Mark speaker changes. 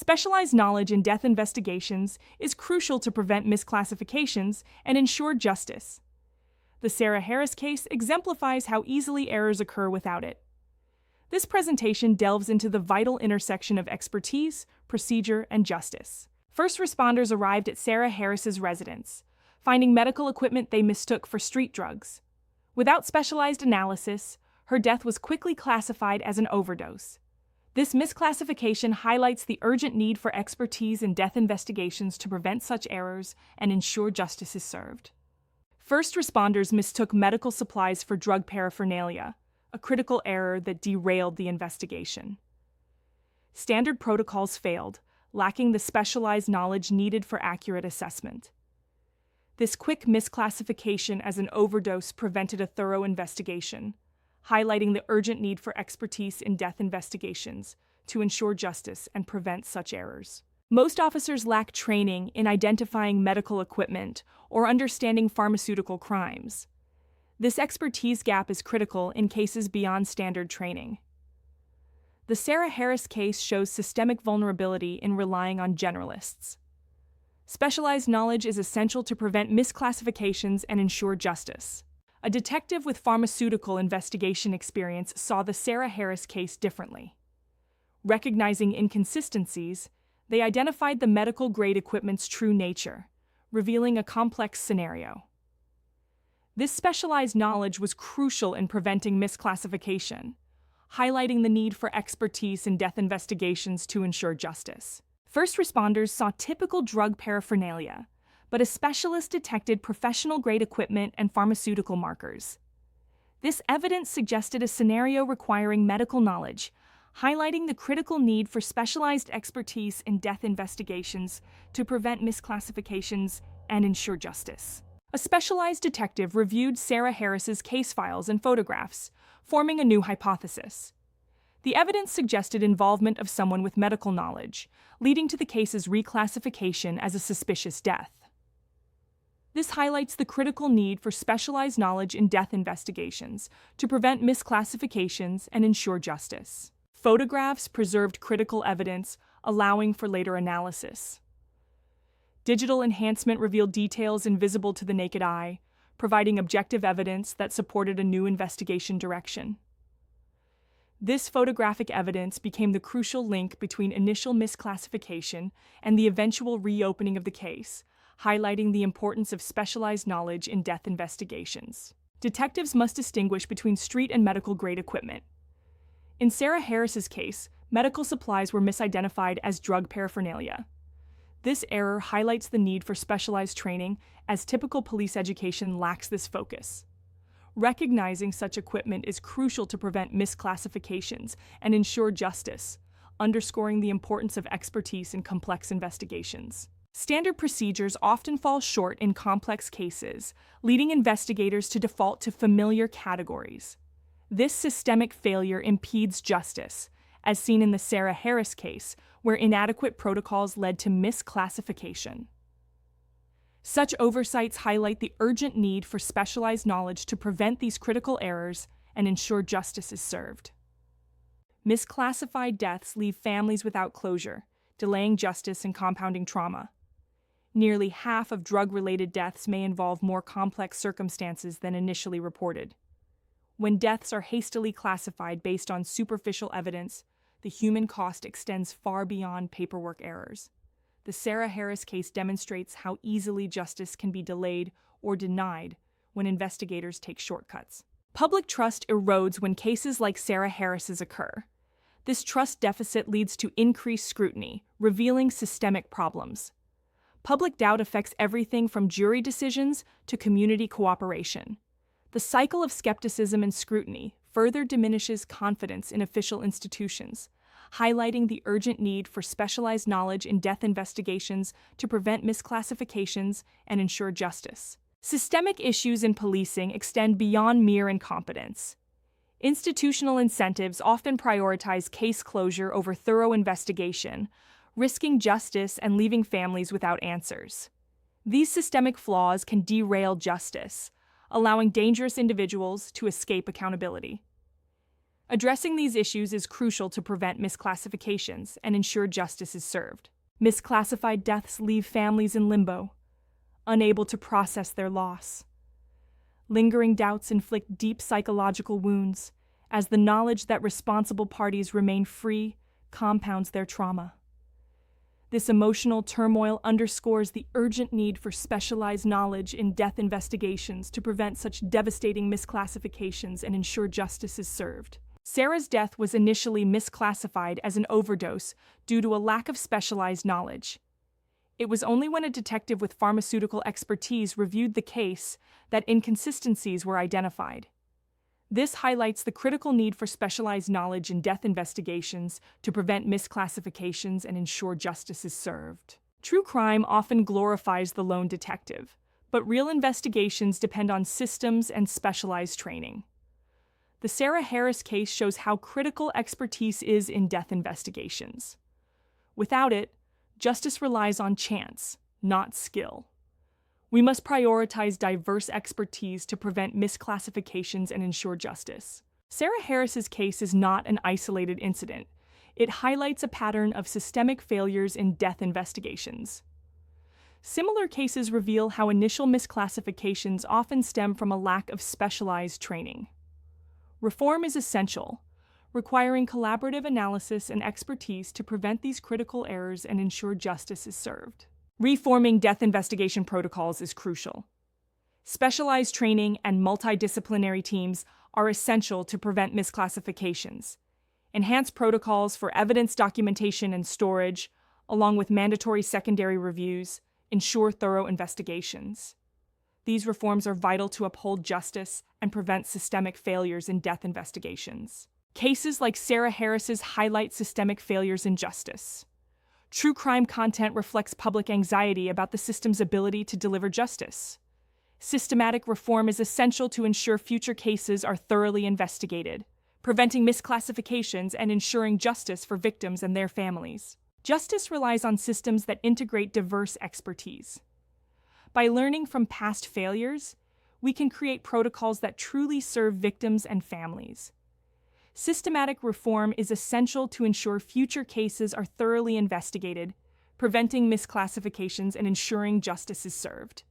Speaker 1: Specialized knowledge in death investigations is crucial to prevent misclassifications and ensure justice. The Sarah Harris case exemplifies how easily errors occur without it. This presentation delves into the vital intersection of expertise, procedure, and justice. First responders arrived at Sarah Harris's residence, finding medical equipment they mistook for street drugs. Without specialized analysis, her death was quickly classified as an overdose. This misclassification highlights the urgent need for expertise in death investigations to prevent such errors and ensure justice is served. First responders mistook medical supplies for drug paraphernalia, a critical error that derailed the investigation. Standard protocols failed, lacking the specialized knowledge needed for accurate assessment. This quick misclassification as an overdose prevented a thorough investigation, highlighting the urgent need for expertise in death investigations to ensure justice and prevent such errors. Most officers lack training in identifying medical equipment or understanding pharmaceutical crimes. This expertise gap is critical in cases beyond standard training. The Sarah Harris case shows systemic vulnerability in relying on generalists. Specialized knowledge is essential to prevent misclassifications and ensure justice. A detective with pharmaceutical investigation experience saw the Sarah Harris case differently. Recognizing inconsistencies, they identified the medical-grade equipment's true nature, revealing a complex scenario. This specialized knowledge was crucial in preventing misclassification, highlighting the need for expertise in death investigations to ensure justice. First responders saw typical drug paraphernalia, but a specialist detected professional-grade equipment and pharmaceutical markers. This evidence suggested a scenario requiring medical knowledge, highlighting the critical need for specialized expertise in death investigations to prevent misclassifications and ensure justice. A specialized detective reviewed Sarah Harris's case files and photographs, forming a new hypothesis. The evidence suggested involvement of someone with medical knowledge, leading to the case's reclassification as a suspicious death. This highlights the critical need for specialized knowledge in death investigations to prevent misclassifications and ensure justice. Photographs preserved critical evidence, allowing for later analysis. Digital enhancement revealed details invisible to the naked eye, providing objective evidence that supported a new investigation direction. This photographic evidence became the crucial link between initial misclassification and the eventual reopening of the case, highlighting the importance of specialized knowledge in death investigations. Detectives must distinguish between street and medical-grade equipment. In Sarah Harris's case, medical supplies were misidentified as drug paraphernalia. This error highlights the need for specialized training, as typical police education lacks this focus. Recognizing such equipment is crucial to prevent misclassifications and ensure justice, underscoring the importance of expertise in complex investigations. Standard procedures often fall short in complex cases, leading investigators to default to familiar categories. This systemic failure impedes justice, as seen in the Sarah Harris case, where inadequate protocols led to misclassification. Such oversights highlight the urgent need for specialized knowledge to prevent these critical errors and ensure justice is served. Misclassified deaths leave families without closure, delaying justice and compounding trauma. Nearly half of drug-related deaths may involve more complex circumstances than initially reported. When deaths are hastily classified based on superficial evidence, the human cost extends far beyond paperwork errors. The Sarah Harris case demonstrates how easily justice can be delayed or denied when investigators take shortcuts. Public trust erodes when cases like Sarah Harris's occur. This trust deficit leads to increased scrutiny, revealing systemic problems. Public doubt affects everything from jury decisions to community cooperation. The cycle of skepticism and scrutiny further diminishes confidence in official institutions, highlighting the urgent need for specialized knowledge in death investigations to prevent misclassifications and ensure justice. Systemic issues in policing extend beyond mere incompetence. Institutional incentives often prioritize case closure over thorough investigation, risking justice and leaving families without answers. These systemic flaws can derail justice, allowing dangerous individuals to escape accountability. Addressing these issues is crucial to prevent misclassifications and ensure justice is served. Misclassified deaths leave families in limbo, unable to process their loss. Lingering doubts inflict deep psychological wounds, as the knowledge that responsible parties remain free compounds their trauma. This emotional turmoil underscores the urgent need for specialized knowledge in death investigations to prevent such devastating misclassifications and ensure justice is served. Sarah's death was initially misclassified as an overdose due to a lack of specialized knowledge. It was only when a detective with pharmaceutical expertise reviewed the case that inconsistencies were identified. This highlights the critical need for specialized knowledge in death investigations to prevent misclassifications and ensure justice is served. True crime often glorifies the lone detective, but real investigations depend on systems and specialized training. The Sarah Harris case shows how critical expertise is in death investigations. Without it, justice relies on chance, not skill. We must prioritize diverse expertise to prevent misclassifications and ensure justice. Sarah Harris's case is not an isolated incident. It highlights a pattern of systemic failures in death investigations. Similar cases reveal how initial misclassifications often stem from a lack of specialized training. Reform is essential, requiring collaborative analysis and expertise to prevent these critical errors and ensure justice is served. Reforming death investigation protocols is crucial. Specialized training and multidisciplinary teams are essential to prevent misclassifications. Enhanced protocols for evidence documentation and storage, along with mandatory secondary reviews, ensure thorough investigations. These reforms are vital to uphold justice and prevent systemic failures in death investigations. Cases like Sarah Harris's highlight systemic failures in justice. True crime content reflects public anxiety about the system's ability to deliver justice. Systematic reform is essential to ensure future cases are thoroughly investigated, preventing misclassifications and ensuring justice for victims and their families. Justice relies on systems that integrate diverse expertise. By learning from past failures, we can create protocols that truly serve victims and families. Systematic reform is essential to ensure future cases are thoroughly investigated, preventing misclassifications and ensuring justice is served.